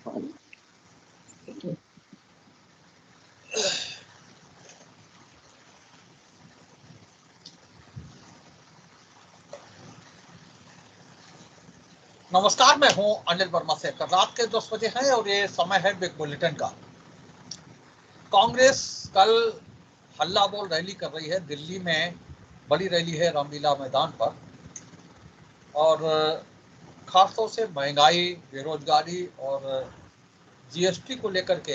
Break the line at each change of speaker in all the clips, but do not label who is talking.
नमस्कार, मैं हूं अनिल वर्मा से। रात के 10 बजे हैं और ये समय है बिग बुलेटिन का। कांग्रेस कल हल्ला बोल रैली कर रही है। दिल्ली में बड़ी रैली है रामलीला मैदान पर, और खासतौर से महंगाई, बेरोजगारी और जीएसटी को लेकर के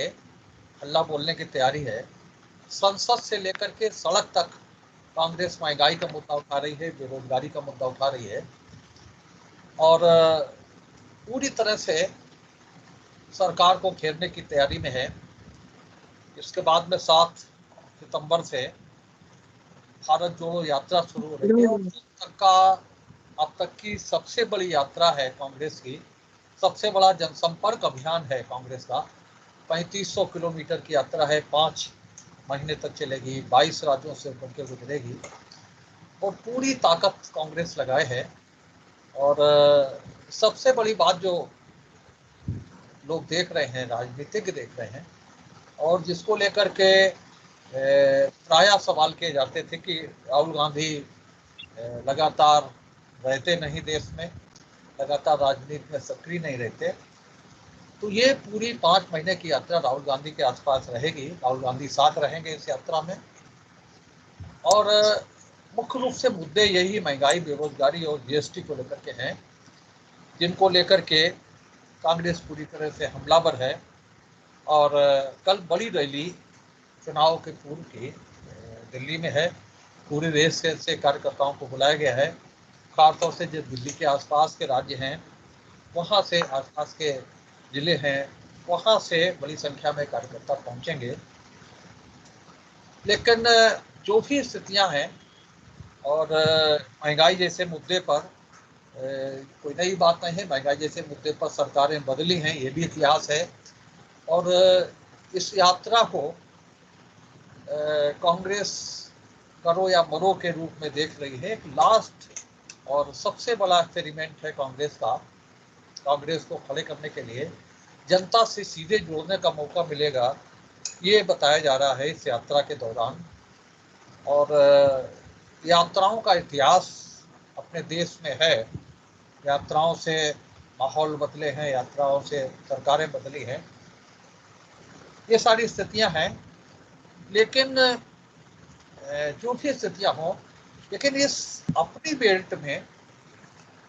हल्ला बोलने की तैयारी है। संसद से लेकर के सड़क तक कांग्रेस महंगाई का मुद्दा उठा रही है, बेरोजगारी का मुद्दा उठा रही है, और पूरी तरह से सरकार को घेरने की तैयारी में है। इसके बाद में 7 सितंबर से भारत जोड़ो यात्रा शुरू हो रही है, और अब तक की सबसे बड़ी यात्रा है कांग्रेस की। सबसे बड़ा जनसंपर्क अभियान है कांग्रेस का। 3500 किलोमीटर की यात्रा है, 5 महीने तक चलेगी, 22 राज्यों से होकर गुजरेगी, और पूरी ताकत कांग्रेस लगाए है। और सबसे बड़ी बात जो लोग देख रहे हैं, राजनीतिज्ञ देख रहे हैं, और जिसको लेकर के प्रायः सवाल किए जाते थे कि राहुल गांधी लगातार रहते नहीं देश में, लगातार राजनीति में सक्रिय नहीं रहते, तो ये पूरी 5 महीने की यात्रा राहुल गांधी के आसपास रहेगी। राहुल गांधी साथ रहेंगे इस यात्रा में, और मुख्य रूप से मुद्दे यही महंगाई, बेरोजगारी और जीएसटी को लेकर के हैं, जिनको लेकर के कांग्रेस पूरी तरह से हमलावर है। और कल बड़ी रैली चुनाव के पूर्व की दिल्ली में है। पूरे देश से कार्यकर्ताओं को बुलाया गया है। खासतौर से जो दिल्ली के आसपास के राज्य हैं, वहाँ से, आसपास के जिले हैं, वहाँ से बड़ी संख्या में कार्यकर्ता पहुँचेंगे। लेकिन जो भी स्थितियाँ हैं, और महंगाई जैसे मुद्दे पर कोई नई बात नहीं है। महंगाई जैसे मुद्दे पर सरकारें बदली हैं, ये भी इतिहास है। और इस यात्रा को कांग्रेस करो या मरो के रूप में देख रही है। एक लास्ट और सबसे बड़ा एक्सपेरिमेंट है कांग्रेस का। कांग्रेस को खड़े करने के लिए जनता से सीधे जोड़ने का मौका मिलेगा, ये बताया जा रहा है इस यात्रा के दौरान। और यात्राओं का इतिहास अपने देश में है। यात्राओं से माहौल बदले हैं, यात्राओं से सरकारें बदली हैं, ये सारी स्थितियां हैं। लेकिन जो भी स्थितियां हों, लेकिन इस अपनी बेल्ट में,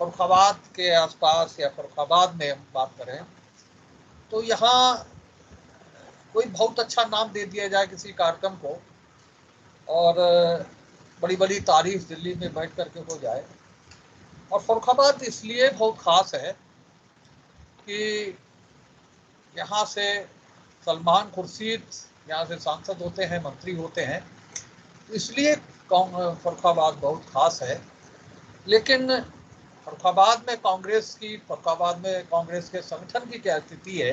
फरुखाबाद के आसपास या फरुखाबाद में हम बात करें, तो यहाँ कोई बहुत अच्छा नाम दे दिया जाए किसी कार्यक्रम को, और बड़ी बड़ी तारीफ दिल्ली में बैठ करके हो जाए। और फरुखाबाद इसलिए बहुत खास है कि यहाँ से सलमान खुर्शीद यहाँ से सांसद होते हैं, मंत्री होते हैं, इसलिए फरुखाबाद बहुत खास है। लेकिन फरुखाबाद में कांग्रेस के संगठन की क्या स्थिति है,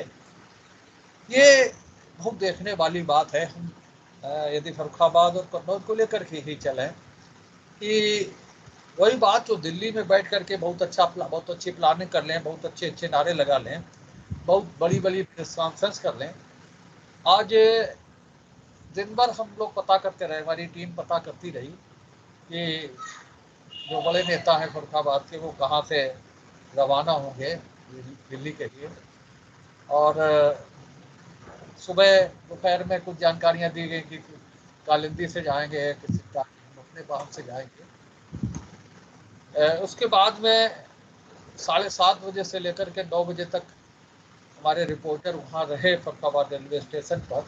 ये बहुत देखने वाली बात है। हम यदि फरुखाबाद और कन्नौज को लेकर के ही चलें, कि वही बात जो दिल्ली में बैठ करके बहुत अच्छी प्लानिंग कर लें, बहुत अच्छे नारे लगा लें, बहुत बड़ी प्रेस कॉन्फ्रेंस कर लें। आज दिन भर हम लोग पता करते रहे, हमारी टीम पता करती रही कि जो बड़े नेता हैं फरुखाबाद के, वो कहाँ से रवाना होंगे दिल्ली के लिए। और सुबह दोपहर में कुछ जानकारियां दी गई कि कालिंदी से जाएंगे, किसी अपने वाहन से जाएंगे। उसके बाद में 7:30 बजे से लेकर के 9 बजे तक हमारे रिपोर्टर वहाँ रहे फरुखाबाद रेलवे स्टेशन पर,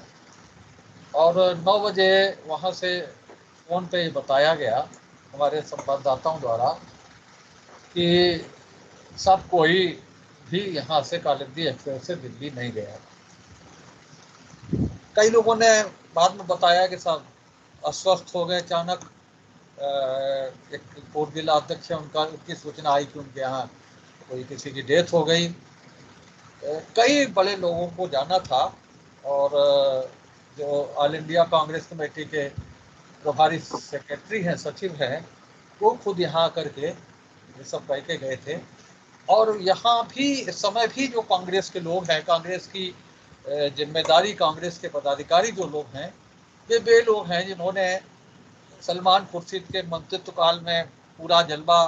और 9 बजे वहाँ से फ़ोन पे बताया गया हमारे संवाददाताओं द्वारा कि सब कोई भी यहाँ से कालिंदी एक्सप्रेस से दिल्ली नहीं गया। कई लोगों ने बाद में बताया कि सब अस्वस्थ हो गए अचानक। एक कोर जिला अध्यक्ष है, उनकी सूचना आई कि उनके यहाँ कोई किसी की डेथ हो गई। कई बड़े लोगों को जाना था, और जो ऑल इंडिया कांग्रेस कमेटी के प्रभारी सेक्रेटरी हैं, सचिव हैं, वो खुद यहाँ आकर के ये सब कह के गए थे और यहाँ भी इस समय भी जो कांग्रेस के लोग हैं, कांग्रेस की जिम्मेदारी, कांग्रेस के पदाधिकारी जो लोग हैं, ये वे लोग हैं जिन्होंने सलमान खुर्शीद के मंत्रित्व काल में पूरा जलवा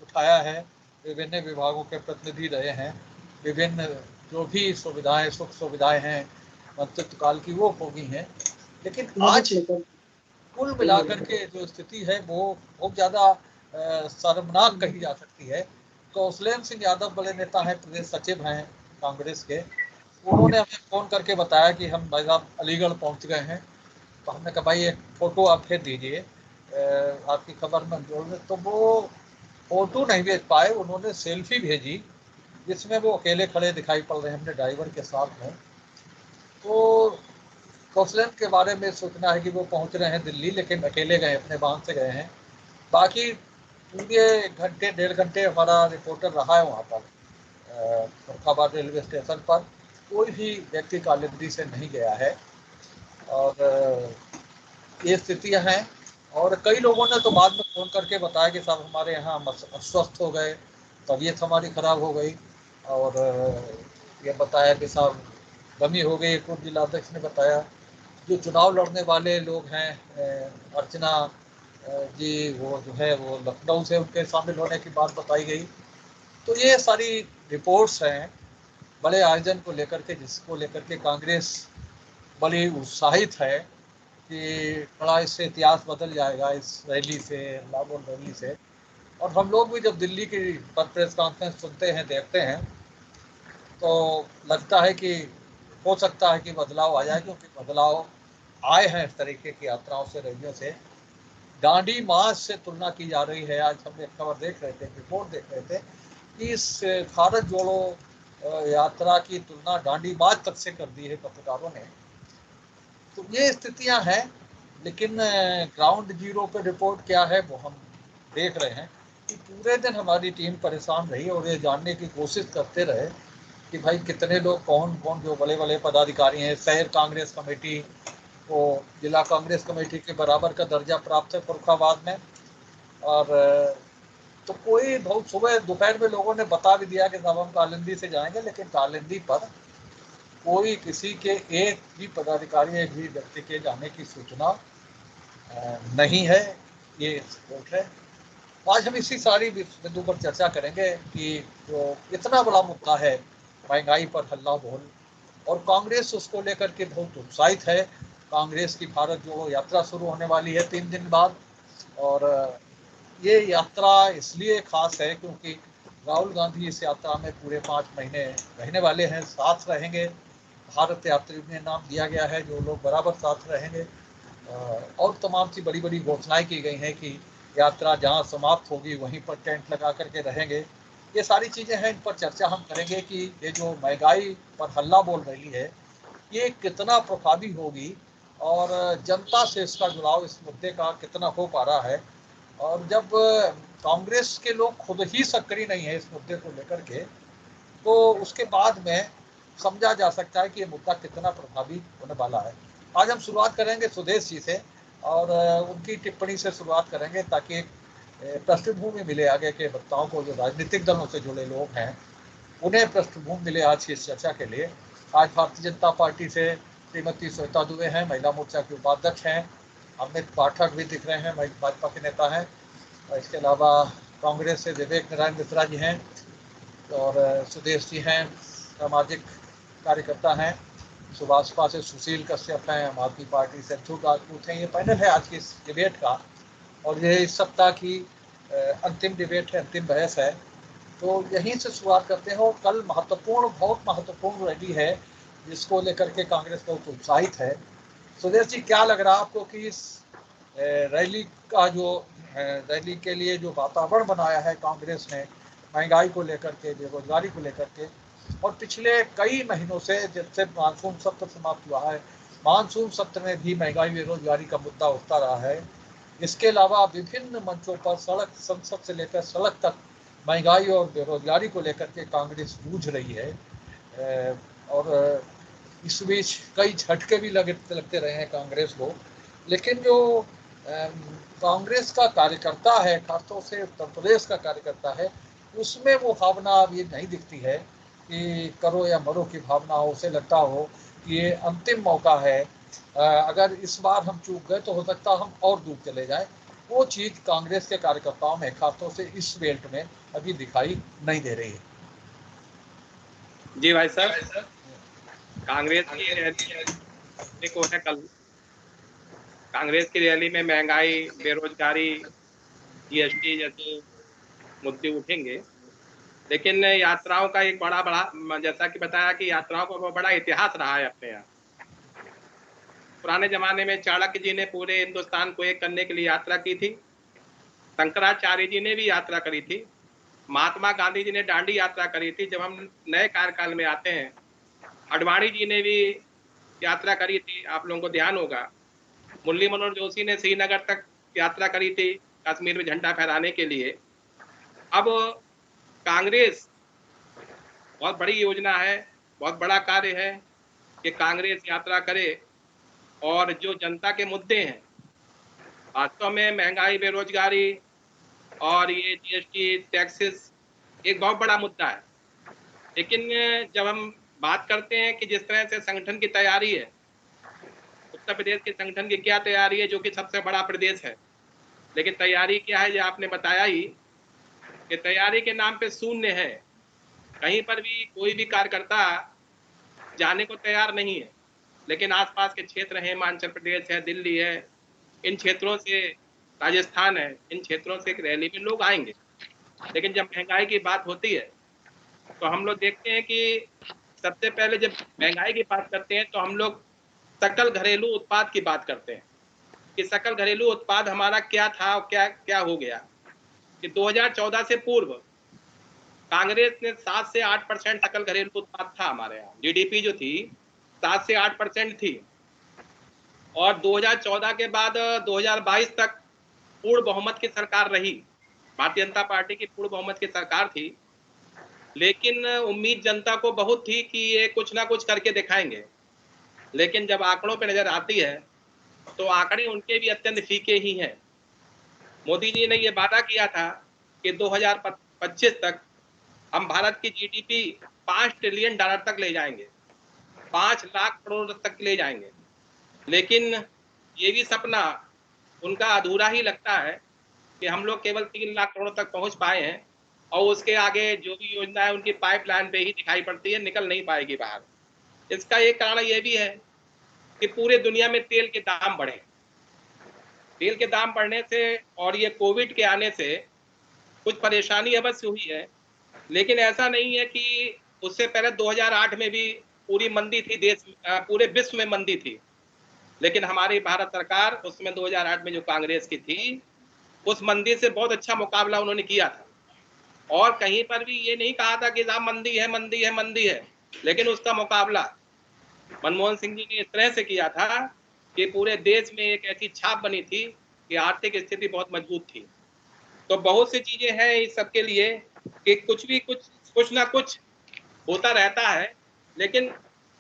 उठाया है, विभिन्न विभागों के प्रतिनिधि रहे हैं, विभिन्न जो भी सुविधाएं, सुख सुविधाएं हैं मंत्रित्व काल की, वो होगी हैं। लेकिन आज कुल मिलाकर के जो स्थिति है वो बहुत ज़्यादा शर्मनाक कही जा सकती है। कौशलेंद्र सिंह यादव बड़े नेता हैं, प्रदेश सचिव हैं कांग्रेस के, उन्होंने हमें फ़ोन करके बताया कि हम भाई साहब अलीगढ़ पहुंच गए हैं। तो हमने कहा भाई एक फ़ोटो आप भेज दीजिए, आपकी खबर में जोड़ दें। तो वो फ़ोटो नहीं भेज पाए, उन्होंने सेल्फी भेजी जिसमें वो अकेले खड़े दिखाई पड़ रहे हैं अपने ड्राइवर के साथ में। तो कौशलेंद्र के बारे में सोचना है कि वो पहुंच रहे हैं दिल्ली, लेकिन अकेले गए, अपने वाहन से गए हैं। बाकी पूरे घंटे 1.5 घंटे हमारा रिपोर्टर रहा है वहाँ पर फरुखाबाद रेलवे स्टेशन पर, कोई भी व्यक्ति कालिंदी से नहीं गया है। और ये स्थितियाँ हैं। और कई लोगों ने तो बाद में फ़ोन करके बताया कि साहब हमारे यहाँ अस्वस्थ हो गए, तबीयत हमारी ख़राब हो गई, और ये बताया कि साहब कमी हो गई। पूर्व जिलाध्यक्ष ने बताया जो चुनाव लड़ने वाले लोग हैं, अर्चना जी, वो जो है वो लखनऊ से उनके शामिल होने की बात बताई गई। तो ये सारी रिपोर्ट्स हैं बड़े आयोजन को लेकर के, जिसको लेकर के कांग्रेस बड़ी उत्साहित है कि बड़ा इससे इतिहास बदल जाएगा इस रैली से, लाहौल रैली से। और हम लोग भी जब दिल्ली की प्रेस कॉन्फ्रेंस सुनते हैं, देखते हैं, तो लगता है कि हो सकता है कि बदलाव आ जाए, क्योंकि बदलाव आए हैं इस तरीके की यात्राओं से, रैलियों से। दांडी मार्च से तुलना की जा रही है। आज हम एक खबर देख रहे थे, रिपोर्ट देख रहे थे कि इस भारत जोड़ो यात्रा की तुलना दांडी मार्च तक से कर दी है पत्रकारों ने। तो ये स्थितियां हैं। लेकिन ग्राउंड जीरो पे रिपोर्ट क्या है वो हम देख रहे हैं कि पूरे दिन हमारी टीम परेशान रही और ये जानने की कोशिश करते रहे कि भाई कितने लोग, कौन कौन जो बड़े बड़े पदाधिकारी हैं। शहर कांग्रेस कमेटी को जिला कांग्रेस कमेटी के बराबर का दर्जा प्राप्त है फरुखाबाद में। और तो कोई बहुत सुबह दोपहर में लोगों ने बता भी दिया कि साहब हम कालिंदी से जाएंगे, लेकिन कालिंदी पर कोई किसी के एक भी पदाधिकारी, एक भी व्यक्ति के जाने की सूचना नहीं है। ये रिपोर्ट है। आज हम इसी सारी बिंदु पर चर्चा करेंगे कि जो इतना बड़ा मुद्दा है महंगाई पर हल्ला बोल, और कांग्रेस उसको लेकर के बहुत उत्साहित है। कांग्रेस की भारत जोड़ो यात्रा शुरू होने वाली है 3 दिन बाद। और ये यात्रा इसलिए खास है क्योंकि राहुल गांधी इस यात्रा में पूरे 5 महीने रहने वाले हैं, साथ रहेंगे। भारत यात्री में नाम दिया गया है, जो लोग बराबर साथ रहेंगे। और तमाम सी बड़ी बड़ी घोषणाएं की गई हैं कि यात्रा जहां समाप्त होगी वहीं पर टेंट लगा करके रहेंगे। ये सारी चीज़ें हैं, इन पर चर्चा हम करेंगे कि ये जो महंगाई पर हल्ला बोल रही है ये कितना प्रभावी होगी, और जनता से इसका जुड़ाव इस मुद्दे का कितना हो पा रहा है। और जब कांग्रेस के लोग खुद ही सक्रिय नहीं है इस मुद्दे को लेकर के, तो उसके बाद में समझा जा सकता है कि ये मुद्दा कितना प्रभावी होने वाला है। आज हम शुरुआत करेंगे सुदेश जी से, और उनकी टिप्पणी से शुरुआत करेंगे ताकि एक पृष्ठभूमि मिले आगे के वक्ताओं को, जो राजनीतिक दलों से जुड़े लोग हैं उन्हें पृष्ठभूमि मिले आज की इस चर्चा के लिए। आज भारतीय जनता पार्टी से श्रीमती श्वेता दुबे हैं, महिला मोर्चा की उपाध्यक्ष हैं। अमित पाठक भी दिख रहे हैं, भाजपा के नेता हैं। और इसके अलावा कांग्रेस से विवेक नारायण मिश्रा जी हैं, और सुदेश जी हैं, सामाजिक कार्यकर्ता हैं। सुभाषपा से सुशील कश्यप हैं, आम आदमी पार्टी से अच्युत राजपूत हैं। ये पैनल है आज की इस डिबेट का, और ये इस सप्ताह की अंतिम डिबेट है, अंतिम बहस है। तो यहीं से शुरुआत करते हैं। और कल महत्वपूर्ण, बहुत महत्वपूर्ण रैली है जिसको लेकर के कांग्रेस बहुत उत्साहित है। सुदेश जी, क्या लग रहा है आपको कि इस रैली का जो रैली के लिए जो वातावरण बनाया है कांग्रेस ने, महंगाई को लेकर के, बेरोजगारी को लेकर के, और पिछले कई महीनों से जब से मानसून सत्र समाप्त हुआ है, मानसून सत्र में भी महंगाई बेरोजगारी का मुद्दा उठता रहा है। इसके अलावा विभिन्न मंचों पर, सड़क, संसद से लेकर सड़क तक, महंगाई और बेरोजगारी को लेकर के कांग्रेस जूझ रही है। और इस बीच कई झटके भी लगते रहे हैं कांग्रेस को। लेकिन जो कांग्रेस का कार्यकर्ता है, खासतौर से उत्तर प्रदेश का कार्यकर्ता है, उसमें वो भावना अब ये नहीं दिखती है कि करो या मरो की भावना हो। उसे लगता हो कि ये अंतिम मौका है, अगर इस बार हम चूक गए तो हो सकता हम और दूर चले जाएं। वो चीज़ कांग्रेस के कार्यकर्ताओं में, खासतौर से इस बेल्ट में, अभी दिखाई नहीं दे रही है।
जी भाई साहब, कांग्रेस की रैली को है कल। कांग्रेस की रैली में महंगाई, बेरोजगारी, जीएसटी जैसे मुद्दे उठेंगे। लेकिन यात्राओं का एक बड़ा बड़ा, जैसा कि बताया कि यात्राओं का बहुत बड़ा इतिहास रहा है अपने यहाँ। पुराने जमाने में चाणक्य जी ने पूरे हिंदुस्तान को एक करने के लिए यात्रा की थी। शंकराचार्य जी ने भी यात्रा करी थी। महात्मा गांधी जी ने दांडी यात्रा करी थी। जब हम नए कार्यकाल में आते हैं, अडवाणी जी ने भी यात्रा करी थी, आप लोगों को ध्यान होगा। मुरली मनोहर जोशी ने श्रीनगर तक यात्रा करी थी, कश्मीर में झंडा फहराने के लिए। अब कांग्रेस, बहुत बड़ी योजना है, बहुत बड़ा कार्य है कि कांग्रेस यात्रा करे और जो जनता के मुद्दे हैं, वास्तव में महंगाई, बेरोजगारी और ये जीएसटी, टैक्सेस एक बहुत बड़ा मुद्दा है। लेकिन जब हम बात करते हैं कि जिस तरह से संगठन की तैयारी है, उत्तर प्रदेश के संगठन की क्या तैयारी है, जो कि सबसे बड़ा प्रदेश है, लेकिन तैयारी क्या है ये आपने बताया ही कि तैयारी के नाम पे शून्य है। कहीं पर भी कोई भी कार्यकर्ता जाने को तैयार नहीं है। लेकिन आसपास के क्षेत्र हैं, हिमाचल प्रदेश है, दिल्ली है, इन क्षेत्रों से, राजस्थान है, इन क्षेत्रों से एक रैली में लोग आएंगे। लेकिन जब महंगाई की बात होती है तो हम लोग देखते हैं कि सबसे पहले जब महंगाई की बात करते हैं तो हम लोग सकल घरेलू उत्पाद की बात करते हैं कि सकल घरेलू उत्पाद हमारा क्या था और क्या क्या हो गया। कि 2014 से पूर्व कांग्रेस ने 7 से 8% सकल घरेलू उत्पाद था हमारे यहाँ। जीडीपी जो थी 7 से 8% थी। और 2014 के बाद 2022 तक पूर्ण बहुमत की सरकार रही, भारतीय जनता पार्टी की पूर्ण बहुमत की सरकार थी। लेकिन उम्मीद जनता को बहुत थी कि ये कुछ ना कुछ करके दिखाएंगे। लेकिन जब आंकड़ों पर नजर आती है तो आंकड़े उनके भी अत्यंत फीके ही हैं। मोदी जी ने ये वादा किया था कि 2025 तक हम भारत की जीडीपी 5 ट्रिलियन डॉलर तक ले जाएंगे, 5 लाख करोड़ तक ले जाएंगे। लेकिन ये भी सपना उनका अधूरा ही लगता है कि हम लोग केवल 3 लाख करोड़ तक पहुंच पाए हैं और उसके आगे जो भी योजना है उनकी पाइपलाइन पे ही दिखाई पड़ती है, निकल नहीं पाएगी बाहर। इसका एक कारण ये भी है कि पूरे दुनिया में तेल के दाम बढ़े। तेल के दाम बढ़ने से और ये कोविड के आने से कुछ परेशानी अवश्य हुई है। लेकिन ऐसा नहीं है कि उससे पहले 2008 में भी पूरी मंदी थी, देश पूरे विश्व में मंदी थी। लेकिन हमारी भारत सरकार उसमें 2008 में जो कांग्रेस की थी, उस मंदी से बहुत अच्छा मुकाबला उन्होंने किया था। और कहीं पर भी ये नहीं कहा था कि साहब मंदी है, मंदी है, मंदी है। लेकिन उसका मुकाबला मनमोहन सिंह जी ने इस तरह से किया था कि पूरे देश में एक ऐसी छाप बनी थी कि आर्थिक स्थिति बहुत मजबूत थी। तो बहुत सी चीजें हैं इस सबके लिए कि कुछ भी कुछ ना कुछ होता रहता है। लेकिन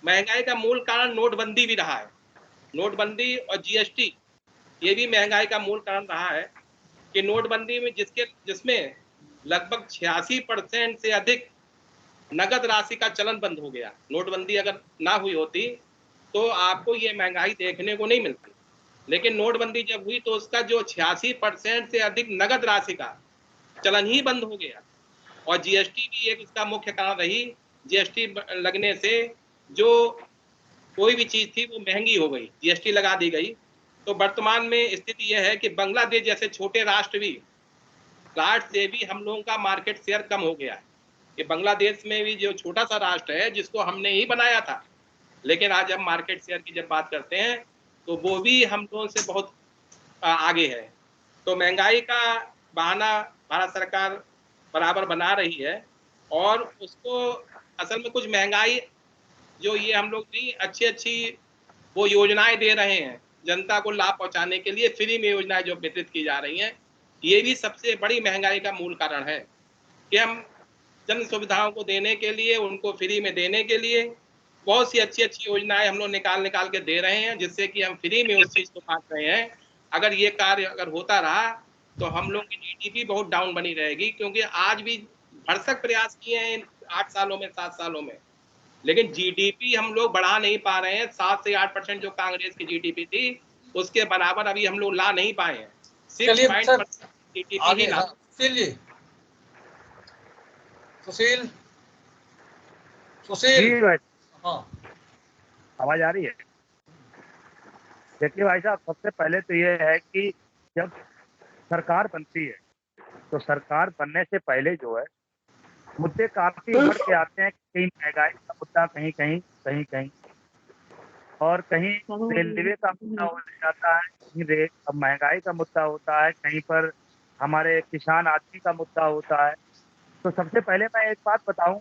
महंगाई का मूल कारण नोटबंदी भी रहा है। नोटबंदी और जीएसटी ये भी महंगाई का मूल कारण रहा है कि नोटबंदी में जिसमें लगभग 86% से अधिक नगद राशि का चलन बंद हो गया। नोटबंदी अगर ना हुई होती तो आपको ये महंगाई देखने को नहीं मिलती। लेकिन नोटबंदी जब हुई तो उसका जो 86% से अधिक नगद राशि का चलन ही बंद हो गया। और जीएसटी भी एक इसका मुख्य कारण रही। जीएसटी लगने से जो कोई भी चीज थी वो महंगी हो गई, जीएसटी लगा दी गई। तो वर्तमान में स्थिति यह है कि बांग्लादेश जैसे छोटे राष्ट्र से भी हम लोगों का मार्केट शेयर कम हो गया है। कि बांग्लादेश में भी जो छोटा सा राष्ट्र है जिसको हमने ही बनाया था, लेकिन आज हम मार्केट शेयर की जब बात करते हैं तो वो भी हम लोगों से बहुत आगे है। तो महंगाई का बहाना भारत सरकार बराबर बना रही है। और उसको असल में कुछ महंगाई जो ये हम लोग नहीं अच्छी अच्छी वो योजनाएं दे रहे हैं जनता को लाभ पहुंचाने के लिए, फ्री में योजनाएं जो वितरित की जा रही हैं, ये भी सबसे बड़ी महंगाई का मूल कारण है कि हम जन सुविधाओं को देने के लिए, उनको फ्री में देने के लिए बहुत सी अच्छी अच्छी योजनाएं हम लोग निकाल निकाल के दे रहे हैं, जिससे कि हम फ्री में उस चीज को बांट रहे हैं। अगर ये कार्य अगर होता रहा तो हम लोग की जीडीपी बहुत डाउन बनी रहेगी। क्योंकि आज भी भरसक प्रयास किए हैं इन 8 सालों में, 7 सालों में, लेकिन जीडीपी हम लोग बढ़ा नहीं पा रहे हैं। 7 से 8% जो कांग्रेस की जीडीपी थी, उसके बराबर अभी हम लोग ला नहीं पाए हैं।
चलिए
6% जीडीपी
आगे,
ही ला।
सुशील जी, सुशील सुशील,
जी भाई,
हाँ
आवाज आ रही है? देखिए भाई साहब, सबसे पहले तो ये है कि जब सरकार बनती है तो सरकार बनने से पहले जो है मुद्दे काफी उभर के आते हैं। कहीं महंगाई का मुद्दा, कहीं कहीं कहीं कहीं और कहीं रेलवे का मुद्दा हो जाता है, कहीं महंगाई का मुद्दा होता है, कहीं पर हमारे किसान आदमी का मुद्दा होता है। तो सबसे पहले मैं एक बात बताऊं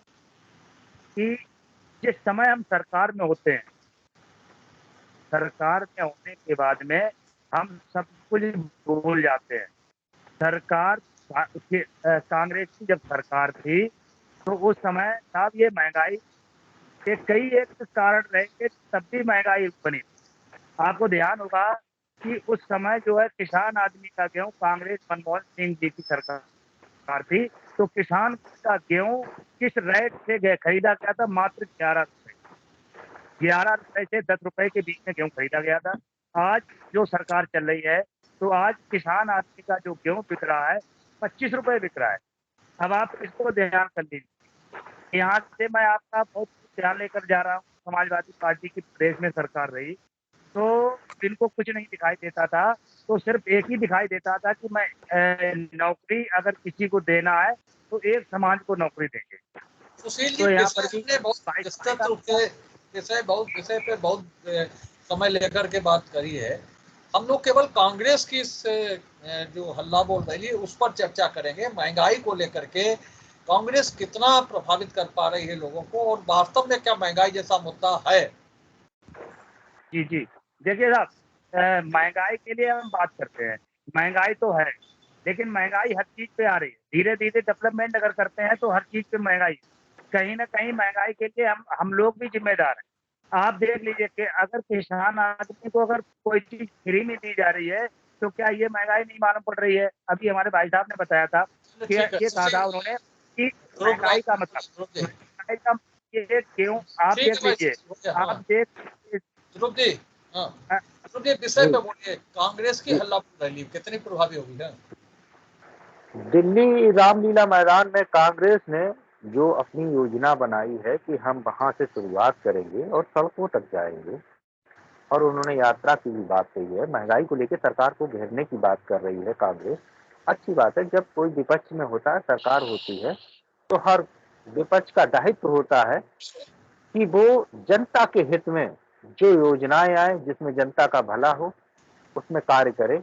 कि जिस समय हम सरकार में होते हैं, सरकार में होने के बाद में हम सब कुछ भूल जाते हैं। सरकार कांग्रेस की जब सरकार थी तो उस समय साहब ये महंगाई के कई एक कारण रहे थे, तब भी महंगाई बनी। आपको ध्यान होगा कि उस समय जो है किसान आदमी का गेहूं, कांग्रेस मनमोहन सिंह जी की सरकार थी, तो किसान का गेहूं किस रेट से खरीदा गया था? मात्र 11 रुपए। 11 रुपए से 10 रुपए के बीच में गेहूं खरीदा गया था। आज जो सरकार चल रही है तो आज किसान आदमी का जो गेहूं बिक रहा है 25 रुपए बिक रहा है। अब आप इसको ध्यान कर लीजिए। यहाँ से मैं आपका बहुत ध्यान लेकर जा रहा हूँ। समाजवादी पार्टी की प्रदेश में सरकार रही तो इनको कुछ नहीं दिखाई देता था, तो सिर्फ एक ही दिखाई देता था कि मैं नौकरी अगर किसी को देना है तो एक समाज को नौकरी देंगे।
सुशील जी,
तो यहाँ
विषय
पर भी
हमने बहुत विस्तृत रूप से विषय पे बहुत समय लेकर के बात करी है। हम लोग केवल कांग्रेस की इस जो हल्ला बोल रही है उस पर चर्चा करेंगे। महंगाई को लेकर के कांग्रेस कितना प्रभावित कर पा रही है लोगों को, और वास्तव में क्या महंगाई जैसा मुद्दा है?
जी जी, देखिए साहब, महंगाई के लिए हम बात करते हैं, महंगाई तो है, लेकिन महंगाई हर चीज पे आ रही है। धीरे धीरे डेवलपमेंट अगर करते हैं तो हर चीज पे महंगाई, कहीं ना कहीं महंगाई के लिए हम लोग भी जिम्मेदार हैं। आप देख लीजिए कि अगर किसान आदमी को अगर कोई चीज फ्री में दी जा रही है तो क्या ये महंगाई नहीं मालूम पड़ रही है? अभी हमारे भाई साहब ने बताया था कि
ठीक है
ये कहा था
सुशील,
उन्होंने कि महंगाई का मतलब, महंगाई का ये क्यों? आप
ठीक है
देख
भाई,
लीजिए,
हाँ
आप देख,
ध्रुव जी, हाँ
हाँ,
ध्रुव जी, विषय पे बोलिए। कांग्रेस की हल्ला बोल रही कितनी प्रभावी होगी है?
दिल्ली रामलीला मैदान में कांग्रेस ने जो अपनी योजना बनाई है कि हम वहां से शुरुआत करेंगे और सड़कों तक जाएंगे, और उन्होंने यात्रा की भी बात कही है। महंगाई को लेकर सरकार को घेरने की बात कर रही है कांग्रेस। अच्छी बात है, जब कोई विपक्ष में होता है, सरकार होती है, तो हर विपक्ष का दायित्व होता है कि वो जनता के हित में जो योजनाएं आए, जिसमें जनता का भला हो, उसमें कार्य करे।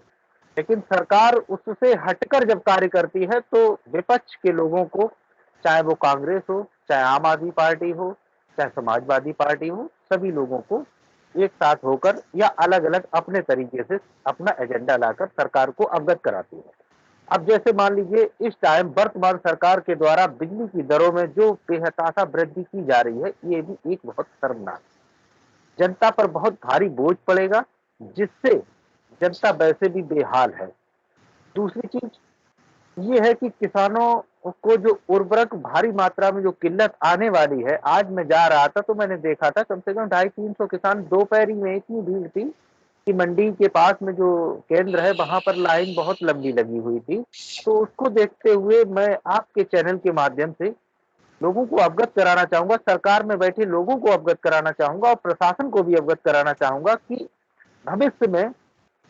लेकिन सरकार उससे हटकर जब कार्य करती है तो विपक्ष के लोगों को, चाहे वो कांग्रेस हो, चाहे आम आदमी पार्टी हो, चाहे समाजवादी पार्टी हो, सभी लोगों को एक साथ होकर या अलग अलग अपने तरीके से अपना एजेंडा लाकर सरकार को अवगत कराती है। अब जैसे मान लीजिए इस टाइम वर्तमान सरकार के द्वारा बिजली की दरों में जो बेहताशा वृद्धि की जा रही है, ये भी एक बहुत शर्मनाक, जनता पर बहुत भारी बोझ पड़ेगा, जिससे जनता वैसे भी बेहाल है। दूसरी चीज ये है कि किसानों को जो उर्वरक भारी मात्रा में जो किल्लत आने वाली है, आज मैं जा रहा था तो मैंने देखा था कम से कम 250-300 किसान दोपहरी में, इतनी भीड़ थी कि मंडी के पास में जो केंद्र है वहां पर लाइन बहुत लंबी लगी हुई थी। तो उसको देखते हुए मैं आपके चैनल के माध्यम से लोगों को अवगत कराना चाहूंगा, सरकार में बैठे लोगों को अवगत कराना चाहूंगा और प्रशासन को भी अवगत कराना चाहूंगा कि भविष्य में,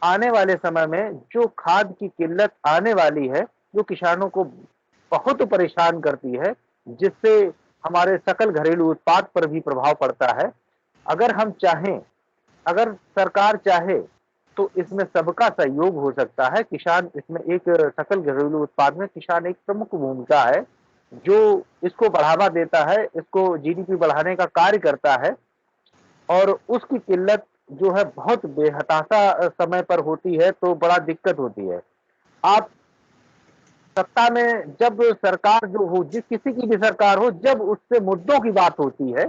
आने वाले समय में जो खाद की किल्लत आने वाली है, जो किसानों को बहुत परेशान करती है, जिससे हमारे सकल घरेलू उत्पाद पर भी प्रभाव पड़ता है। अगर हम चाहें, अगर सरकार चाहे तो इसमें सबका सहयोग हो सकता है। किसान इसमें एक, सकल घरेलू उत्पाद में किसान एक प्रमुख भूमिका है, जो इसको बढ़ावा देता है, इसको जीडीपी बढ़ाने का कार्य करता है। और उसकी किल्लत जो है बहुत बेहताशा समय पर होती है तो बड़ा दिक्कत होती है। आप सत्ता में जब सरकार जो हो, जिस किसी की भी सरकार हो, जब उससे मुद्दों की बात होती है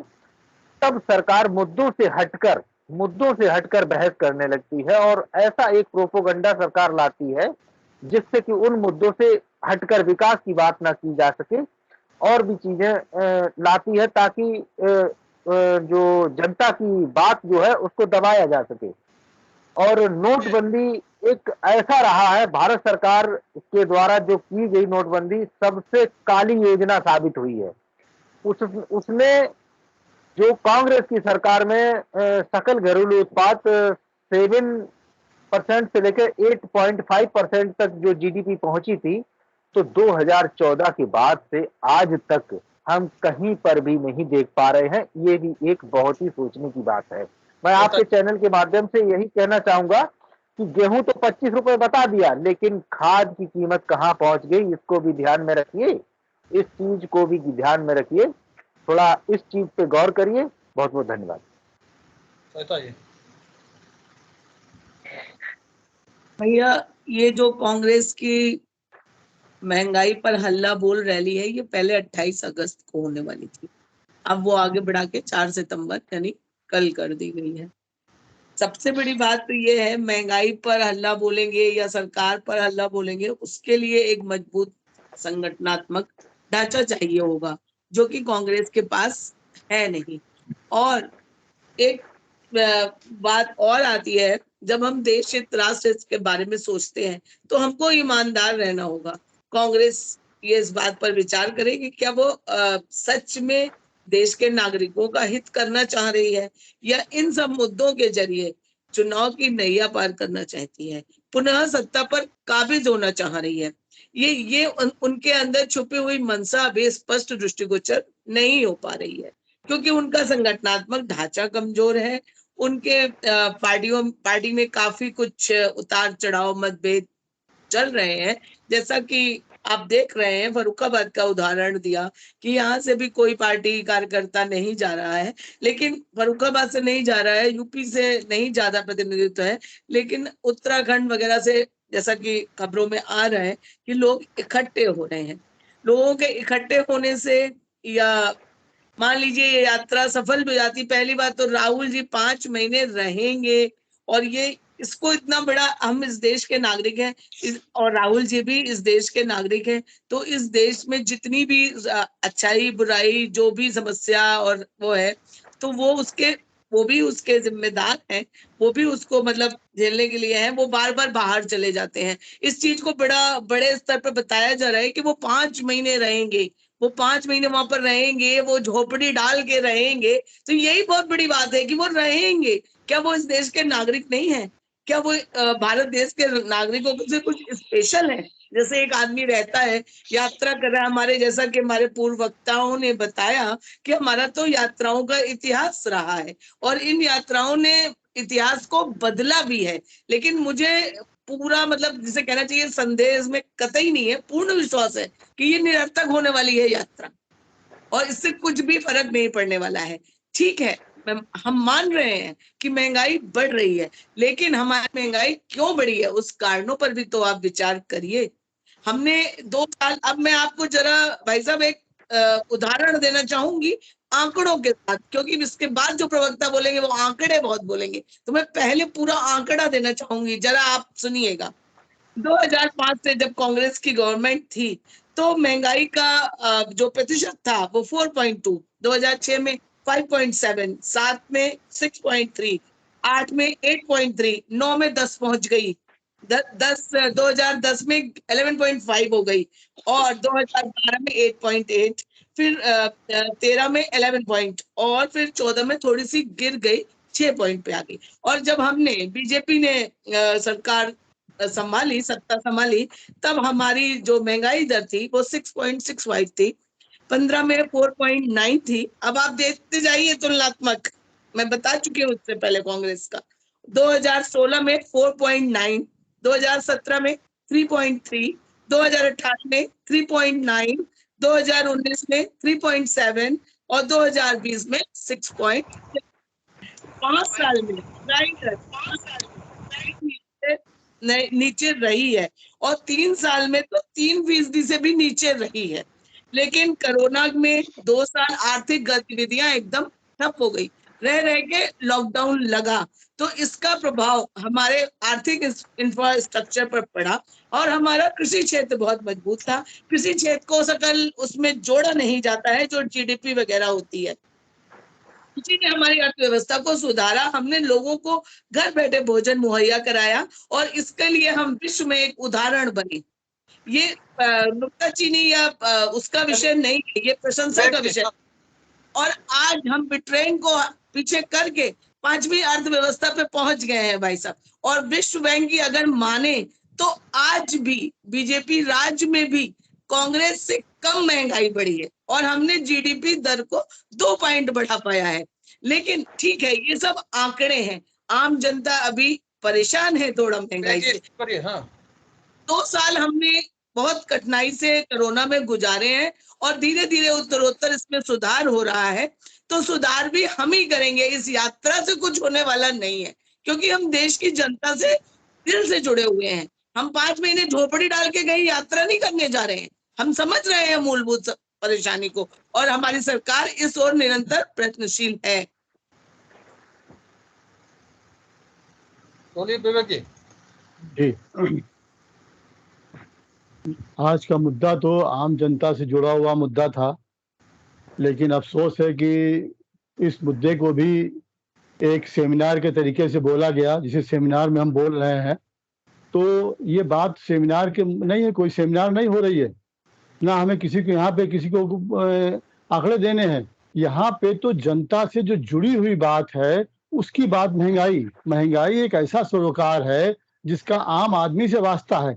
तब सरकार मुद्दों से हटकर बहस करने लगती है और ऐसा एक प्रोपोगंडा सरकार लाती है जिससे कि उन मुद्दों से हटकर विकास की बात ना की जा सके, और भी चीजें लाती है ताकि जो जनता की बात जो है उसको दबाया जा सके। और नोटबंदी एक ऐसा रहा है, भारत सरकार के द्वारा जो की गई नोटबंदी सबसे काली योजना साबित हुई है। उसमें जो कांग्रेस की सरकार में सकल घरेलू उत्पाद 7% से लेकर 8.5% तक जो जीडीपी पहुंची थी, तो 2014 के बाद से आज तक हम कहीं पर भी नहीं देख पा रहे हैं। ये भी एक बहुत ही सोचने की बात है। मैं आपके चैनल के माध्यम से यही कहना चाहूंगा कि गेहूं तो 25 रुपए बता दिया, लेकिन खाद की कीमत कहां पहुंच गई, इसको भी ध्यान में रखिए, इस चीज को भी ध्यान में रखिए, थोड़ा इस चीज पे गौर करिए। बहुत बहुत धन्यवाद।
भैया, ये जो कांग्रेस की महंगाई पर हल्ला बोल रैली है, ये पहले 28 अगस्त को होने वाली थी। अब वो आगे बढ़ा के 4 सितंबर यानी कल कर दी गई है। सबसे बड़ी बात तो ये है, महंगाई पर हल्ला बोलेंगे या सरकार पर हल्ला बोलेंगे, उसके लिए एक मजबूत संगठनात्मक ढांचा चाहिए होगा, जो कि कांग्रेस के पास है नहीं। और एक बात और आती है, जब हम देश हित राष्ट्र हित के बारे में सोचते हैं तो हमको ईमानदार रहना होगा। कांग्रेस ये इस बात पर विचार करे कि क्या वो सच में देश के नागरिकों का हित करना चाह रही है, या इन सब मुद्दों के जरिए चुनाव की नैया पार करना चाहती है, पुनः सत्ता पर काबिज होना चाह रही है। ये उनके अंदर छुपी हुई मंशा अभी स्पष्ट दृष्टिगोचर नहीं हो पा रही है, क्योंकि उनका संगठनात्मक ढांचा कमजोर है। उनके पार्टी में काफी कुछ उतार चढ़ाव मतभेद चल रहे हैं। जैसा कि आप देख रहे हैं, फर्रुखाबाद का उदाहरण दिया कि यहाँ से भी कोई पार्टी कार्यकर्ता नहीं जा रहा है, लेकिन फर्रुखाबाद से नहीं जा रहा है, यूपी से नहीं ज्यादा प्रतिनिधित्व है, लेकिन उत्तराखंड वगैरह से जैसा कि खबरों में आ रहा है कि लोग इकट्ठे हो रहे हैं। लोगों के इकट्ठे होने से, या मान लीजिए ये यात्रा सफल हो जाती, पहली बात तो राहुल जी 5 महीने रहेंगे, और ये इसको इतना बड़ा, हम इस देश के नागरिक हैं और राहुल जी भी इस देश के नागरिक हैं, तो इस देश में जितनी भी अच्छाई बुराई जो भी समस्या और वो है, तो वो भी उसके जिम्मेदार हैं, वो भी उसको मतलब झेलने के लिए हैं। वो बार बार बाहर चले जाते हैं। इस चीज को बड़े स्तर पर बताया जा रहा है कि वो 5 महीने रहेंगे, वो 5 महीने वहां पर रहेंगे, वो झोपड़ी डाल के रहेंगे। तो यही बहुत बड़ी बात है कि वो रहेंगे। क्या वो इस देश के नागरिक नहीं है? क्या वो भारत देश के नागरिकों से कुछ स्पेशल है? जैसे एक आदमी रहता है, यात्रा कर रहा है, हमारे जैसा कि हमारे पूर्व वक्ताओं ने बताया कि हमारा तो यात्राओं का इतिहास रहा है, और इन यात्राओं ने इतिहास को बदला भी है। लेकिन मुझे पूरा मतलब जिसे कहना चाहिए संदेह इसमें कतई नहीं है, पूर्ण विश्वास है कि ये निरर्थक होने वाली है यात्रा, और इससे कुछ भी फर्क नहीं पड़ने वाला है। ठीक है, हम मान रहे हैं कि महंगाई बढ़ रही है, लेकिन हमारी महंगाई क्यों बढ़ी है उस कारणों पर भी तो आप विचार करिए। हमने 2 साल, अब मैं आपको जरा भाई साहब एक उदाहरण देना चाहूंगी आंकड़ों के साथ, क्योंकि इसके बाद जो प्रवक्ता बोलेंगे वो आंकड़े बहुत बोलेंगे, तो मैं पहले पूरा आंकड़ा देना चाहूंगी, जरा आप सुनिएगा। 2005 से जब कांग्रेस की गवर्नमेंट थी, तो महंगाई का जो प्रतिशत था वो 4.2, 2006 में 5.7, 7 में 6.3, 8 में 8.3, 9 में 10 पहुंच गई, 2010 में 11.5 हो गई, और 2012 में 8.8, फिर 13 में 11 पॉइंट, और फिर 14 में थोड़ी सी गिर गई, 6 पॉइंट पे आ गई। और जब हमने बीजेपी ने सरकार संभाली, सत्ता संभाली, तब हमारी जो महंगाई दर थी वो 6.65 थी, 15 में 4.9 थी। अब आप देखते जाइए तुलनात्मक, मैं बता चुकी हूँ उससे पहले कांग्रेस का। 2016 में 4.9, 2017 में 3.3, 2018 में 3.9, 2019 में 3.7, और 2020 में 6.6। 5 साल में नीचे रही है, और 3 साल में तो 3% से भी नीचे रही है। लेकिन कोरोना में 2 साल आर्थिक गतिविधियां एकदम ठप हो गई। रह रह के लॉकडाउन लगा, तो इसका प्रभाव हमारे आर्थिक इंफ्रास्ट्रक्चर पर पड़ा और हमारा कृषि क्षेत्र बहुत मजबूत था। कृषि क्षेत्र को सकल उसमें जोड़ा नहीं जाता है जो जीडीपी वगैरह होती है। किसी ने हमारी अर्थव्यवस्था को सुधारा, हमने लोगों को घर बैठे भोजन मुहैया कराया और इसके लिए हम विश्व में एक उदाहरण बने। ये नुक्ताचीनी या उसका विषय नहीं है, ये प्रशंसा का विषय। और आज हम ब्रिटेन को पीछे करके 5वीं अर्थव्यवस्था पे पहुंच गए हैं भाई साहब। और विश्व बैंक की अगर माने तो आज भी बीजेपी राज्य में भी कांग्रेस से कम महंगाई बढ़ी है और हमने जीडीपी दर को 2 पॉइंट बढ़ा पाया है। लेकिन ठीक है, ये सब आंकड़े हैं, आम जनता अभी परेशान है थोड़ा महंगाई से। 2 साल हमने बहुत कठिनाई से कोरोना में गुजारे हैं और धीरे धीरे उत्तरोत्तर इसमें सुधार हो रहा है। तो सुधार भी हम ही करेंगे, इस यात्रा से कुछ होने वाला नहीं है, क्योंकि हम देश की जनता से दिल से जुड़े हुए हैं। हम 5 महीने झोपड़ी डाल के कहीं यात्रा नहीं करने जा रहे हैं, हम समझ रहे हैं मूलभूत परेशानी को और हमारी सरकार इस ओर निरंतर प्रयत्नशील है।
विवेक
जी, आज का मुद्दा तो आम जनता से जुड़ा हुआ मुद्दा था, लेकिन अफसोस है कि इस मुद्दे को भी एक सेमिनार के तरीके से बोला गया, जिसे सेमिनार में हम बोल रहे हैं। तो ये बात सेमिनार के नहीं है, कोई सेमिनार नहीं हो रही है, ना हमें किसी को यहाँ पे किसी को आंकड़े देने हैं। यहाँ पे तो जनता से जो जुड़ी हुई बात है उसकी बात महंगाई एक ऐसा सरोकार है जिसका आम आदमी से वास्ता है।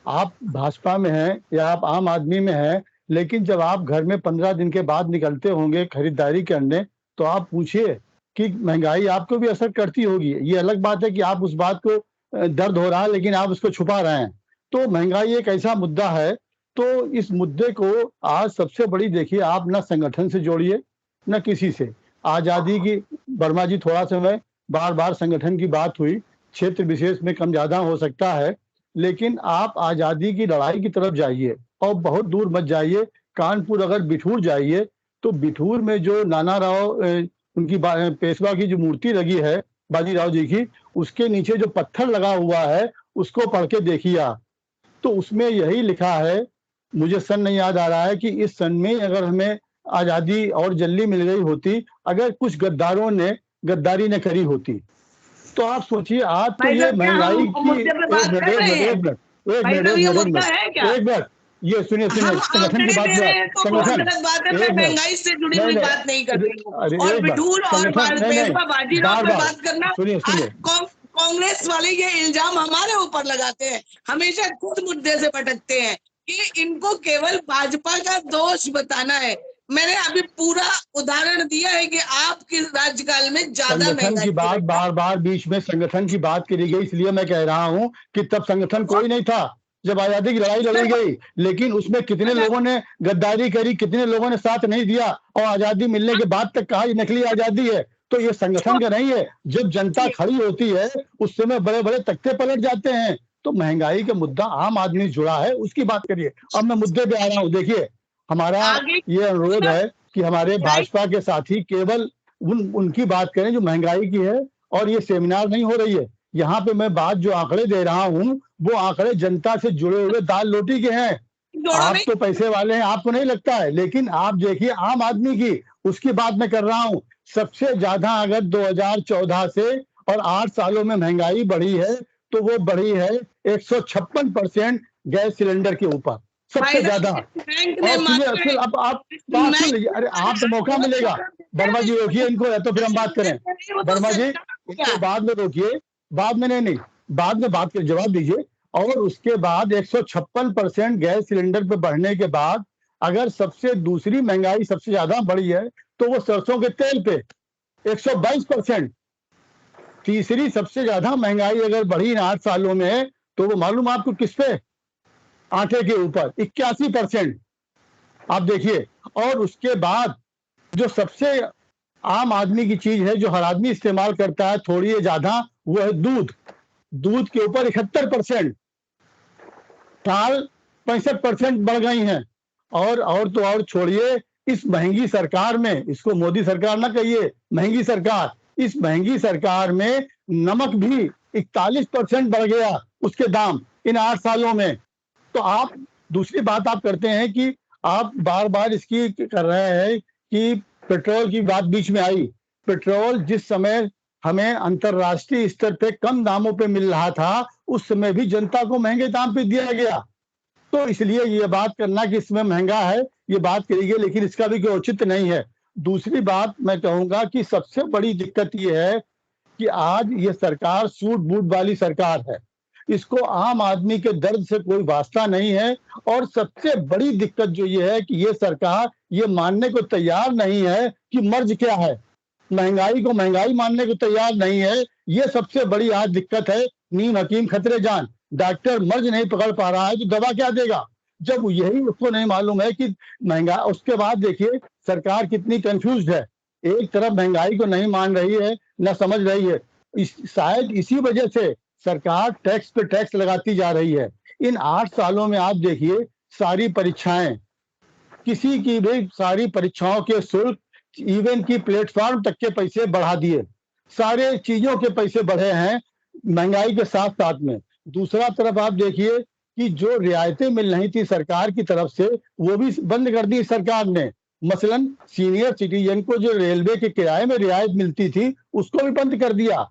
आप भाजपा में हैं या आप आम आदमी में हैं, लेकिन जब आप घर में 15 दिन के बाद निकलते होंगे खरीदारी करने, तो आप पूछिए कि महंगाई आपको भी असर करती होगी। ये अलग बात है कि आप उस बात को दर्द हो रहा है लेकिन आप उसको छुपा रहे हैं। तो महंगाई एक ऐसा मुद्दा है, तो इस मुद्दे को आज सबसे बड़ी देखिए, आप ना संगठन से जोड़िए न किसी से। आज़ादी की वर्मा जी थोड़ा समय बार बार संगठन की बात हुई, क्षेत्र विशेष में कम ज्यादा हो सकता है, लेकिन आप आज़ादी की लड़ाई की तरफ जाइए और बहुत दूर मत जाइए। कानपुर अगर बिठूर जाइए तो बिठूर में जो नाना राव उनकी पेशवा की जो मूर्ति लगी है बाजीराव जी की, उसके नीचे जो पत्थर लगा हुआ है उसको पढ़ के देखिए आप, तो उसमें यही लिखा है, मुझे सन नहीं याद आ रहा है, कि इस सन में अगर हमें आज़ादी और जल्दी मिल गई होती अगर कुछ गद्दारों ने गद्दारी न करी होती। तो आप सोचिए, आज तो ये महंगाई की एक मिनट ये सुनिए संगठन की बात,
महंगाई से जुड़ी हुई बात नहीं कर रही हूँ। और बिठूर और बाजीराव पर बात करना, कांग्रेस वाले ये इल्जाम हमारे ऊपर लगाते हैं, हमेशा खुद मुद्दे से भटकते हैं कि इनको केवल भाजपा का दोष बताना है। मैंने अभी पूरा उदाहरण दिया है कि आपके राज्यकाल में ज्यादा
संगठन की बात बार बार बीच में संगठन की बात करी गई, इसलिए मैं कह रहा हूं कि तब संगठन कोई नहीं था जब आजादी की लड़ाई लड़ी गई, लेकिन उसमें कितने लोगों ने गद्दारी करी, कितने लोगों ने साथ नहीं दिया और आजादी मिलने के बाद तक कहा ये नकली आजादी है। तो ये संगठन का नहीं है, जब जनता खड़ी होती है उस समय बड़े बड़े तख्ते पलट जाते हैं। तो महंगाई का मुद्दा आम आदमी जुड़ा है, उसकी बात करिए। अब मैं मुद्दे पे आ रहा हूँ। देखिए, हमारा ये अनुरोध है कि हमारे भाजपा के साथी केवल उनकी बात करें जो महंगाई की है, और ये सेमिनार नहीं हो रही है। यहाँ पे मैं बात जो आंकड़े दे रहा हूँ वो आंकड़े जनता से जुड़े हुए दाल रोटी के हैं। आप तो पैसे वाले हैं, आपको नहीं लगता है, लेकिन आप देखिए आम आदमी की, उसकी बात मैं कर रहा हूँ। सबसे ज्यादा अगर 2014 से और 8 सालों में महंगाई बढ़ी है तो वो बढ़ी है 156% गैस सिलेंडर के ऊपर, सबसे ज्यादा। और फिर अब आप बात सुन लीजिए, अरे आप तो मौका मिलेगा। वर्मा जी रोकिए इनको, या तो फिर हम बात करें। वर्मा जी इनको बाद में रोकिए, बाद में नहीं, बाद में बात कर जवाब दीजिए। और उसके बाद 156% गैस सिलेंडर पे बढ़ने के बाद अगर सबसे दूसरी महंगाई सबसे ज्यादा बढ़ी है तो वो सरसों के तेल पे 122%। तीसरी सबसे ज्यादा महंगाई अगर बढ़ी इन 8 सालों में तो वो मालूम आपको किस पे? आटे के ऊपर 81%। आप देखिए, और उसके बाद जो सबसे आम आदमी की चीज है जो हर आदमी इस्तेमाल करता है थोड़ी या ज्यादा, वो है दूध। दूध के ऊपर 71%, दाल 65% बढ़ गई हैं। और तो और छोड़िए, इस महंगी सरकार में, इसको मोदी सरकार ना कहिए, महंगी सरकार, इस महंगी सरकार में नमक भी 41% बढ़ गया उसके दाम इन 8 सालों में। तो आप दूसरी बात आप करते हैं कि आप बार बार इसकी कर रहे हैं कि पेट्रोल की बात बीच में आई। पेट्रोल जिस समय हमें अंतरराष्ट्रीय स्तर पे कम दामों पे मिल रहा था, उस समय भी जनता को महंगे दाम पे दिया गया। तो इसलिए ये बात करना कि इसमें महंगा है, ये बात करी गई, लेकिन इसका भी कोई औचित्य नहीं है। दूसरी बात मैं कहूंगा कि सबसे बड़ी दिक्कत ये है कि आज ये सरकार सूट बूट वाली सरकार है, इसको आम आदमी के दर्द से कोई वास्ता नहीं है। और सबसे बड़ी दिक्कत जो ये है कि ये सरकार ये मानने को तैयार नहीं है कि मर्ज क्या है, महंगाई को महंगाई मानने को तैयार नहीं है। ये सबसे बड़ी आज दिक्कत है। नीम हकीम खतरे जान, डॉक्टर मर्ज नहीं पकड़ पा रहा है तो दवा क्या देगा, जब यही उसको नहीं मालूम है कि महंगा। उसके बाद देखिए सरकार कितनी कंफ्यूज्ड है, एक तरफ महंगाई को नहीं मान रही है, न समझ रही है। शायद इसी वजह से सरकार टैक्स पे टैक्स लगाती जा रही है। इन 8 सालों में आप देखिए सारी परीक्षाएं, किसी की भी सारी परीक्षाओं के शुल्क, इवन की प्लेटफॉर्म तक के पैसे बढ़ा दिए, सारे चीजों के पैसे बढ़े हैं महंगाई के साथ साथ में। दूसरा तरफ आप देखिए कि जो रियायतें मिल रही थी सरकार की तरफ से, वो भी बंद कर दी सरकार ने। मसलन सीनियर सिटीजन को जो रेलवे के किराए में रियायत मिलती थी, उसको भी बंद कर दिया।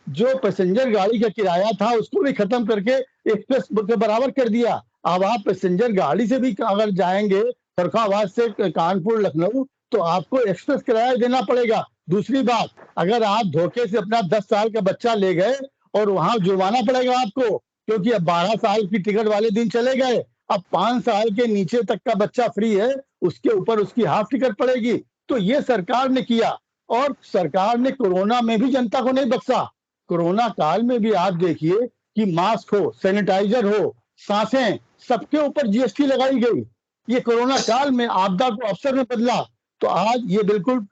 जो पैसेंजर गाड़ी का किराया था, उसको भी खत्म करके एक्सप्रेस के बराबर कर दिया। अब आप पैसेंजर गाड़ी से भी अगर जाएंगे फर्रुखाबाद से कानपुर लखनऊ, तो आपको एक्सप्रेस किराया देना पड़ेगा। दूसरी बात, अगर आप धोखे से अपना 10 साल का बच्चा ले गए और वहां जुर्माना पड़ेगा आपको, क्योंकि अब 12 साल की टिकट वाले दिन चले गए। अब 5 साल के नीचे तक का बच्चा फ्री है, उसके ऊपर उसकी हाफ टिकट पड़ेगी। तो ये सरकार ने किया। और सरकार ने कोरोना में भी जनता को नहीं बख्शा। कोरोना काल में भी आप देखिए कि मास्क हो, सैनिटाइजर हो, सांसें, सबके ऊपर जीएसटी लगाई गई। ये कोरोना काल में आपदा को अवसर में बदला। तो आज ये बिल्कुल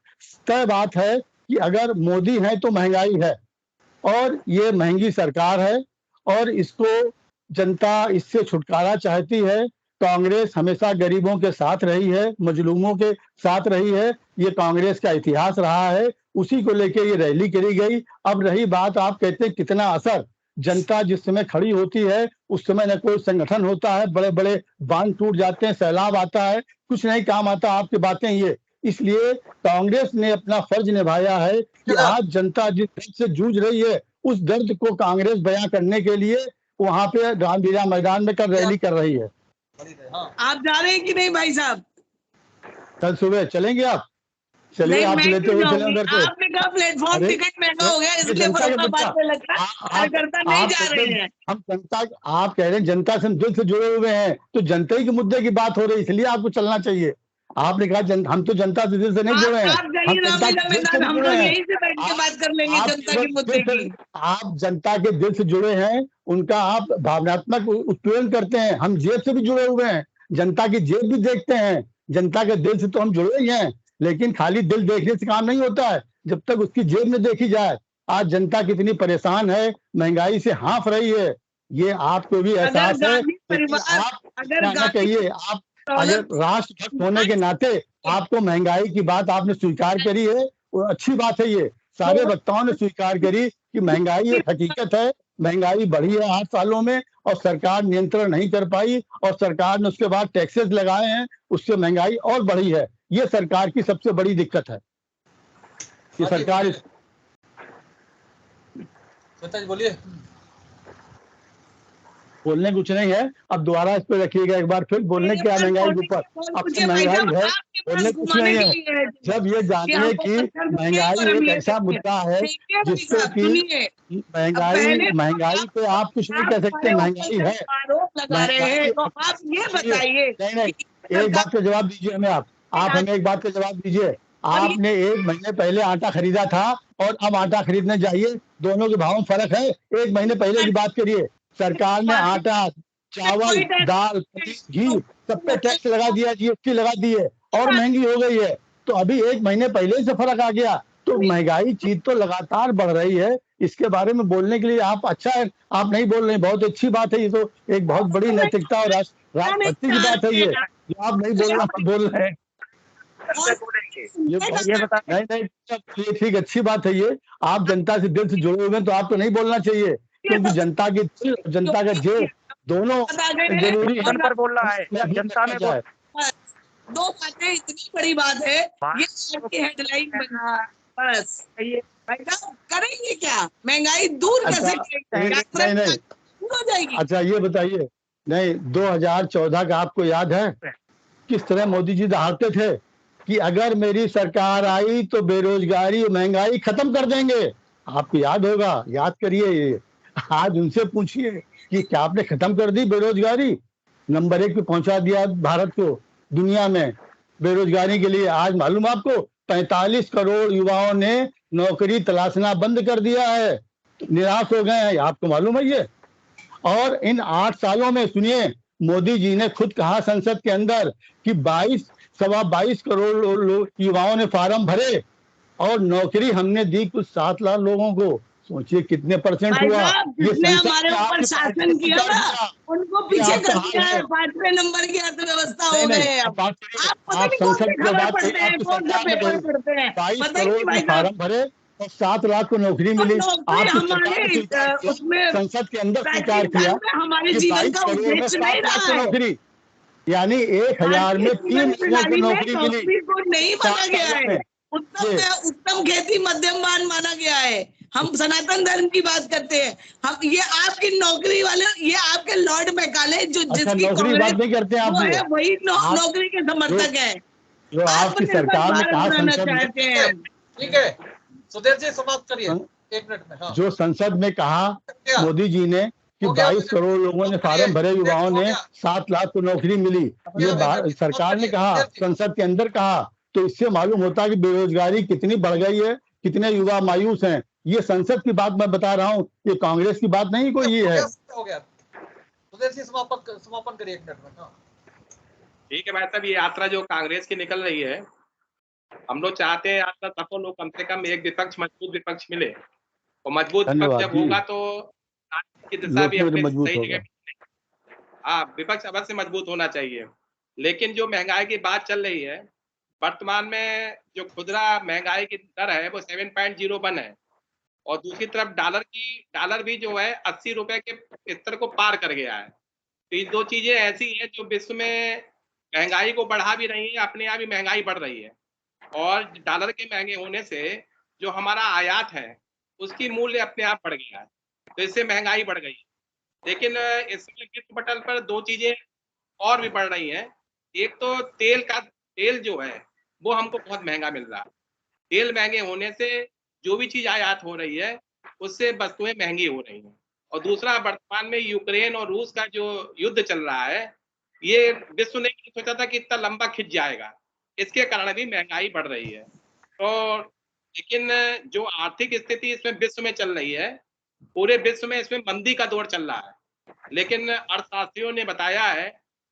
तय बात है कि अगर मोदी है तो महंगाई है, और ये महंगी सरकार है, और इसको जनता इससे छुटकारा चाहती है। कांग्रेस हमेशा गरीबों के साथ रही है, मजलूमों के साथ रही है, ये कांग्रेस का इतिहास रहा है, उसी को लेके ये रैली करी गई। अब रही बात, आप कहते हैं कितना असर, जनता जिस समय खड़ी होती है उस समय न कोई संगठन होता है, बड़े बड़े बांध टूट जाते हैं, सैलाब आता है, कुछ नहीं काम आता आपकी बातें ये। इसलिए कांग्रेस ने अपना फर्ज निभाया है कि आज जनता जिस दर्द से जूझ रही है, उस दर्द को कांग्रेस बयां करने के लिए वहां पे रामलीला मैदान में कल रैली कर रही है।
आप जा रहे हैं कि नहीं भाई साहब?
कल सुबह चलेंगे आप? चलिए आप लेते हुए चले उधर से।
आपने कहा प्लेटफॉर्म टिकट महंगा हो गया, इसलिए फर्रुखाबाद में लगता कार्यकर्ता नहीं जा रहे हैं।
हम जनता, आप कह रहे हैं जनता से हम दिल से जुड़े हुए हैं, तो जनता ही के मुद्दे की बात हो रही है, इसलिए आपको चलना चाहिए। आपने कहा हम तो जनता से दिल से नहीं जुड़े हैं, हम जनता के दिल से जुड़े हैं।
यहीं से बैठ के बात कर लेंगे जनता के मुद्दे की।
आप जनता के दिल से जुड़े हैं, उनका आप भावनात्मक उत्पीड़न करते हैं। हम जेब से भी जुड़े हुए हैं, जनता की जेब भी देखते हैं, जनता के दिल से तो हम जुड़े ही हैं। लेकिन खाली दिल देखने से काम नहीं होता है, जब तक उसकी जेब में देखी जाए। आज जनता कितनी परेशान है, महंगाई से हाँफ रही है, ये आपको भी एहसास है। आप कहिए, आप अगर राष्ट्रभक्त होने के नाते आपको महंगाई की बात आपने स्वीकार करी है, वो अच्छी बात है। ये सारे वक्ताओं ने स्वीकार करी कि महंगाई एक हकीकत है, महंगाई बढ़ी है 8 सालों में, और सरकार नियंत्रण नहीं कर पाई, और सरकार ने उसके बाद टैक्सेस लगाए हैं, उससे महंगाई और बढ़ी है। ये सरकार की सबसे बड़ी दिक्कत है कि सरकार।
बोलिए।
बोलने कुछ नहीं है, अब दोबारा इस पे रखिएगा एक बार, फिर बोलने क्या महंगाई के ऊपर। अब तो महंगाई है, बोलने कुछ नहीं है। जब ये जानिए कि महंगाई एक ऐसा मुद्दा है जिससे कि महंगाई पे आप कुछ नहीं कह सकते, महंगाई है। नहीं, एक बात का जवाब दीजिए हमें। आप हमें एक बात का जवाब दीजिए। आपने 1 महीने पहले आटा खरीदा था और अब आटा खरीदने जाइए, दोनों के भाव में फर्क है। 1 महीने पहले की बात करिए, सरकार ने आटा, चावल, दाल, घी सब पे टैक्स लगा दिया, जीएसटी लगा दी है, और महंगी हो गई है। तो अभी 1 महीने पहले से फर्क आ गया। तो महंगाई चीज तो लगातार बढ़ रही है, इसके बारे में बोलने के लिए आप अच्छा है, आप नहीं बोल रहे, बहुत अच्छी बात है। ये तो एक बहुत बड़ी नैतिकता और राष्ट्रभक्ति की बात है। ये आप नहीं बोल रहे हैं।
ये बता
नहीं, ये ठीक, अच्छी बात है ये। आप जनता से दिल से जुड़े हुए हैं तो आपको नहीं बोलना चाहिए, क्योंकि जनता के दिल और जनता का जेब दोनों जरूरी है।
पर बोल रहा है, जनता में बोल।
दो बातें, इतनी बड़ी बात है, ये आपकी हेडलाइन बना, बस करेंगे क्या? महंगाई दूर कैसे करेंगे?
नहीं,
दूर हो जाएगी।
अच्छा ये बताइए, नहीं 2014 का आपको याद है किस तरह मोदी जी दहाड़ते थे कि अगर मेरी सरकार आई तो बेरोजगारी और महंगाई खत्म कर देंगे? आपको याद होगा, याद करिए ये। आज उनसे पूछिए कि क्या आपने खत्म कर दी बेरोजगारी? नंबर 1 पे पहुंचा दिया भारत को दुनिया में बेरोजगारी के लिए। आज मालूम आपको 45 करोड़ युवाओं ने नौकरी तलाशना बंद कर दिया है, निराश हो गए हैं, आपको मालूम है ये। और इन 8 सालों में सुनिए, मोदी जी ने खुद कहा संसद के अंदर कि 22 करोड़ युवाओं ने फार्म भरे और नौकरी हमने दी कुछ 7 लाख लोगों को। सोचिए कितने परसेंट हुआ।
जिसने हमारे ऊपर शासन किया ना, उनको पीछे कर दिया है। 5वें नंबर की अर्थव्यवस्था हो गए हैं। आप पता नहीं कौन से खबर पढ़ते हैं, कौन सा पेपर पढ़ते हैं,
22 करोड़ फार्म भरे और 7 लाख को नौकरी मिली। आपकी
उसमें
संसद के अंदर स्वीकार किया
हमारे जीवन का उद्देश्य नहीं रहा है।
नौकरी, यानी 1000 में 3 लोगों को नौकरी मिली
को नहीं माना गया है। उत्तम खेती मध्यमवान माना गया है। हम सनातन धर्म की बात करते हैं। हम ये आपकी नौकरी वाले, ये आपके लॉर्ड मैकाले जो जिसकी
नौकरी बात नहीं करते आप,
वो है वही नौकरी के समर्थक है।
जो आपकी सरकार ने कहा संसद
चाहते हैं।
ठीक है, सुधीर जी समाप्त करिए 1 मिनट में। हाँ।
जो संसद में कहा मोदी जी ने कि 22 करोड़ लोगों ने फार्म भरे, युवाओं ने 7 लाख को नौकरी मिली, ये सरकार ने कहा, संसद के अंदर कहा। तो इससे मालूम होता है कि बेरोजगारी कितनी बढ़ गई है, कितने युवा मायूस हैं। ये संसद की बात मैं बता रहा हूँ, ये कांग्रेस की बात नहीं कोई ये है।
हो गया, सुधीर जी समापन करिए 1 मिनट में। हाँ।
ठीक है भाई साहब, ये यात्रा जो कांग्रेस की निकल रही है, हम लोग चाहते हैं यात्रा सफल हो, कम से कम एक विपक्ष, मजबूत विपक्ष मिले। और मजबूत विपक्ष जब होगा तो की दिशा भी अपने सही जगह। हाँ, विपक्ष अवश्य मजबूत होना चाहिए। लेकिन जो महंगाई की बात चल रही है, वर्तमान में जो खुदरा महंगाई की दर है वो 7.01 है, और दूसरी तरफ डॉलर भी जो है 80 रुपए के स्तर को पार कर गया है। तो ये दो चीजें ऐसी हैं जो विश्व में महंगाई को बढ़ा भी रही है, अपने आप ही महंगाई बढ़ रही है। और डॉलर के महंगे होने से जो हमारा आयात है उसकी मूल्य अपने आप बढ़ गया है, तो इससे महंगाई बढ़ गई। लेकिन इसमें विश्व पटल पर दो चीजें और भी बढ़ रही हैं। एक तो तेल जो है वो हमको बहुत महंगा मिल रहा है। तेल महंगे होने से जो भी चीज आयात हो रही है उससे वस्तुएं महंगी हो रही हैं। और दूसरा, वर्तमान में यूक्रेन और रूस का जो युद्ध चल रहा है, ये विश्व ने सोचा था कि इतना लंबा खिंच जाएगा, इसके कारण भी महंगाई बढ़ रही है। तो लेकिन जो आर्थिक स्थिति इसमें विश्व में चल रही है, पूरे विश्व में इसमें मंदी का दौर चल रहा है। लेकिन अर्थशास्त्रियों ने बताया है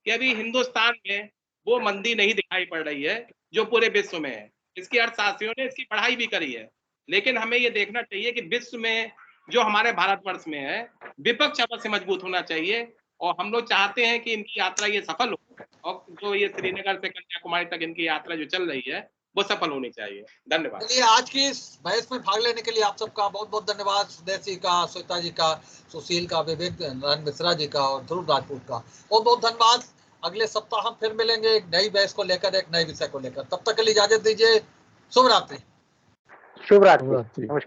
कि अभी हिंदुस्तान में वो मंदी नहीं दिखाई पड़ रही है जो पूरे विश्व में है। इसकी अर्थशास्त्रियों ने इसकी पढ़ाई भी करी है। लेकिन हमें ये देखना चाहिए कि विश्व में जो हमारे भारतवर्ष में है, विपक्ष अवश्य मजबूत होना चाहिए। और हम लोग चाहते हैं कि इनकी यात्रा ये सफल हो, और जो ये श्रीनगर से कन्याकुमारी तक इनकी यात्रा जो चल रही है वो सफल होनी चाहिए। धन्यवाद।
चलिए, आज की इस बहस में भाग लेने के लिए आप सबका बहुत बहुत धन्यवाद। सुधीर जी का, श्वेता जी का, सुशील का, विवेक नारायण मिश्रा जी का और ध्रुव राजपूत का बहुत बहुत धन्यवाद। अगले सप्ताह हम फिर मिलेंगे एक नई बहस को लेकर, एक नए विषय को लेकर। तब तक के लिए इजाजत दीजिए। शुभ रात्रि।
शुभ रात्रि।